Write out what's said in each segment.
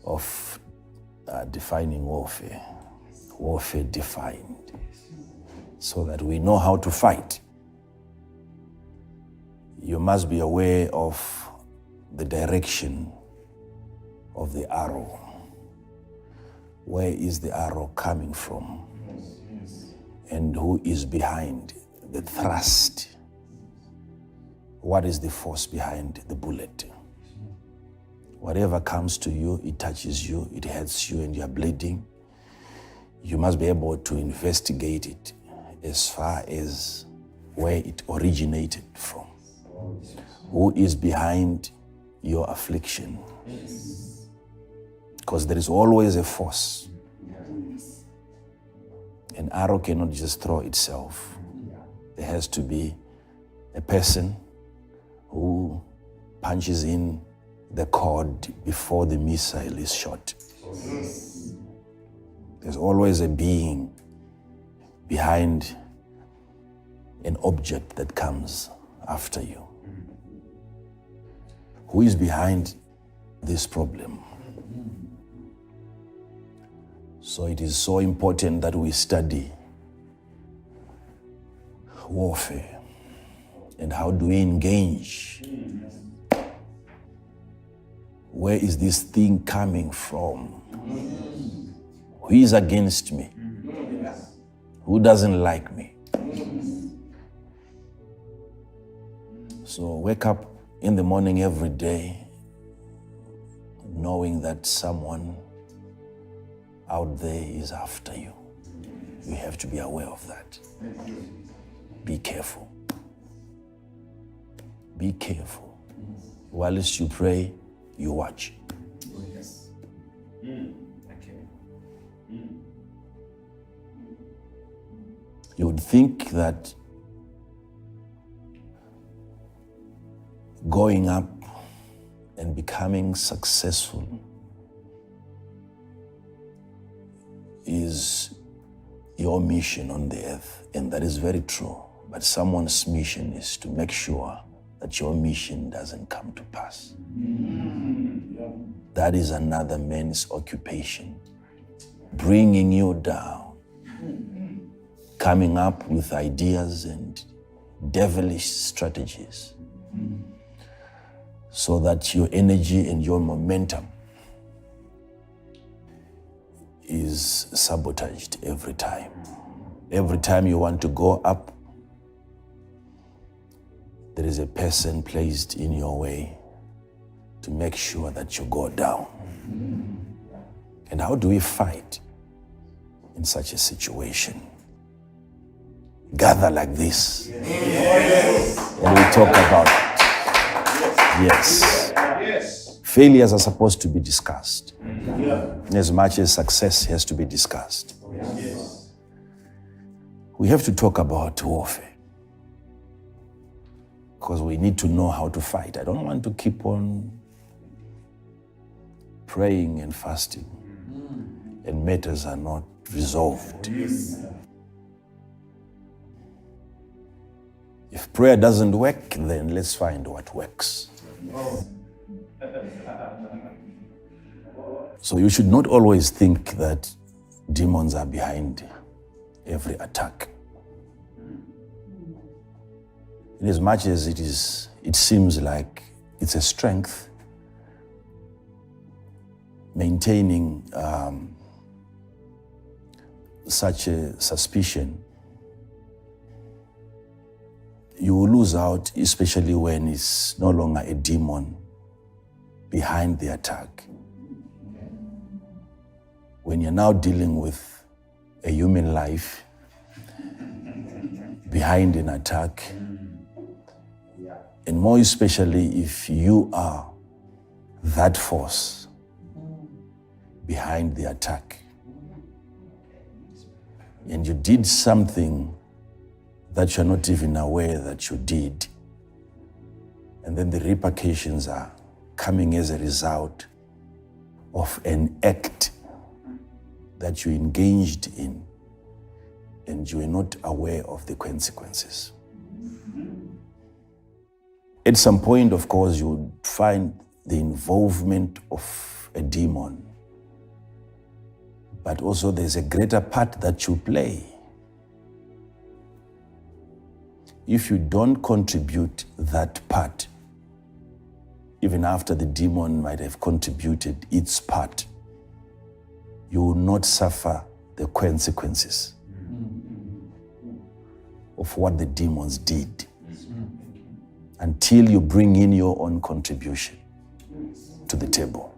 of defining warfare. Warfare defined, so that we know how to fight. You must be aware of the direction of the arrow. Where is the arrow coming from? And who is behind the thrust? What is the force behind the bullet? Whatever comes to you, it touches you, it hurts you, and you're bleeding. You must be able to investigate it as far as where it originated from. Who is behind your affliction? Because there is always a force. An arrow cannot just throw itself. There has to be a person who punches in the cord before the missile is shot. There's always a being behind an object that comes after you. Who is behind this problem? So it is so important that we study warfare and how do we engage. Where is this thing coming from? Who is against me? Who doesn't like me? So wake up in the morning every day knowing that someone out there is after you. You have to be aware of that. Be careful. Be careful. Whilst you pray, you watch. You would think that going up and becoming successful is your mission on the earth, and that is very true. But someone's mission is to make sure that your mission doesn't come to pass. That is another man's occupation, bringing you down, coming up with ideas and devilish strategies so that your energy and your momentum is sabotaged every time. Every time you want to go up, there is a person placed in your way to make sure that you go down. And how do we fight in such a situation? Gather like this. Yes. And we talk about it. Yes. Failures are supposed to be discussed. As much as success has to be discussed. We have to talk about warfare. Because we need to know how to fight. I don't want to keep on praying and fasting and matters are not resolved. If prayer doesn't work, then let's find what works. So you should not always think that demons are behind every attack. In as much as it seems like it's a strength, maintaining such a suspicion, you will lose out, especially when it's no longer a demon behind the attack. When you're now dealing with a human life behind an attack, and more especially if you are that force behind the attack, and you did something that you're not even aware that you did, and then the repercussions are coming as a result of an act that you engaged in, and you were not aware of the consequences. At some point, of course, you would find the involvement of a demon but also there's a greater part that you play. If you don't contribute that part, even after the demon might have contributed its part, you will not suffer the consequences of what the demons did until you bring in your own contribution to the table.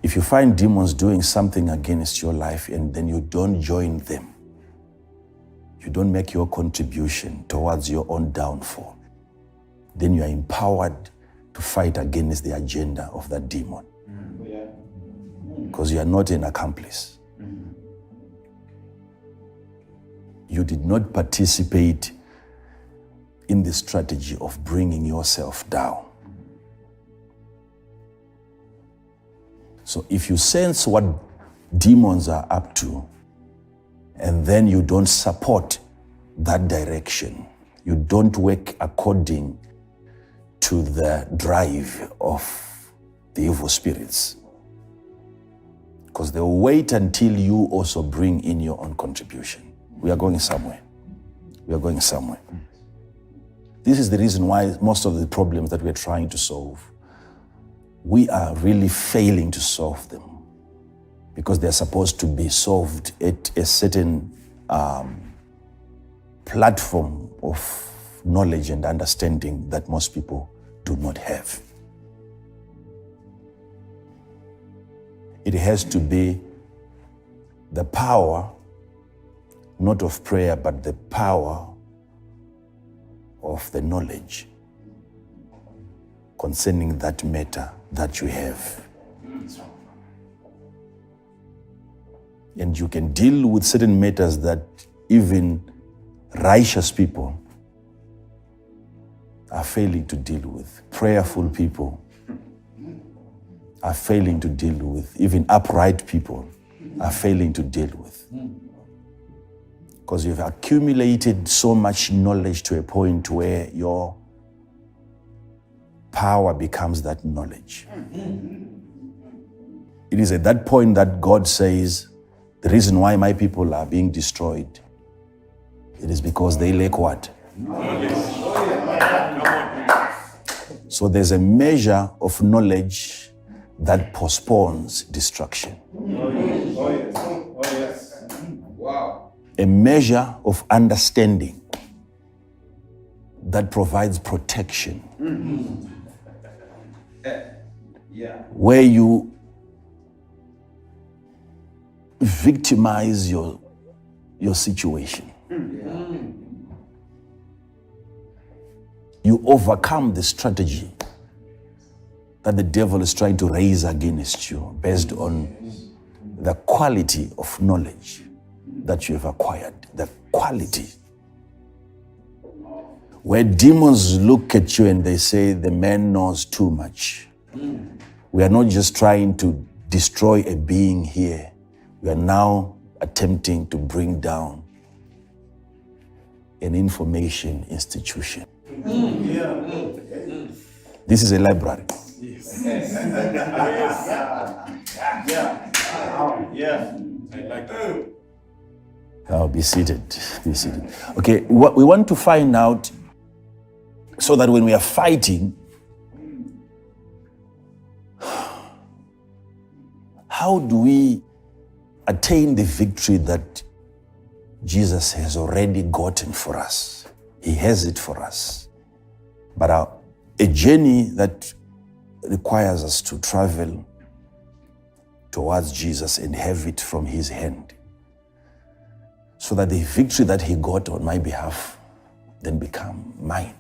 If you find demons doing something against your life and then you don't join them, you don't make your contribution towards your own downfall, then you are empowered to fight against the agenda of that demon. Because you are not an accomplice. You did not participate in the strategy of bringing yourself down. So if you sense what demons are up to, and then you don't support that direction, you don't work according to the drive of the evil spirits, because they'll wait until you also bring in your own contribution. We are going somewhere. We are going somewhere. This is the reason why most of the problems that we're trying to solve, we are really failing to solve them, because they're supposed to be solved at a certain platform of knowledge and understanding that most people do not have. It has to be the power, not of prayer, but the power of the knowledge concerning that matter that you have. And you can deal with certain matters that even righteous people are failing to deal with. Prayerful people are failing to deal with. Even upright people are failing to deal with. Because you've accumulated so much knowledge to a point where your power becomes that knowledge. It is at that point that God says, the reason why my people are being destroyed, it is because they lack what? So there's a measure of knowledge that postpones destruction. A measure of understanding that provides protection. Where you victimize your situation. You overcome the strategy that the devil is trying to raise against you based on the quality of knowledge that you have acquired. The quality. Where demons look at you and they say, the man knows too much. We are not just trying to destroy a being here. We are now attempting to bring down an information institution. This is a library. Oh, be seated. Be seated. Okay, what we want to find out, so that when we are fighting, how do we attain the victory that Jesus has already gotten for us? He has it for us. But a journey that requires us to travel towards Jesus and have it from his hand, so that the victory that he got on my behalf then become mine.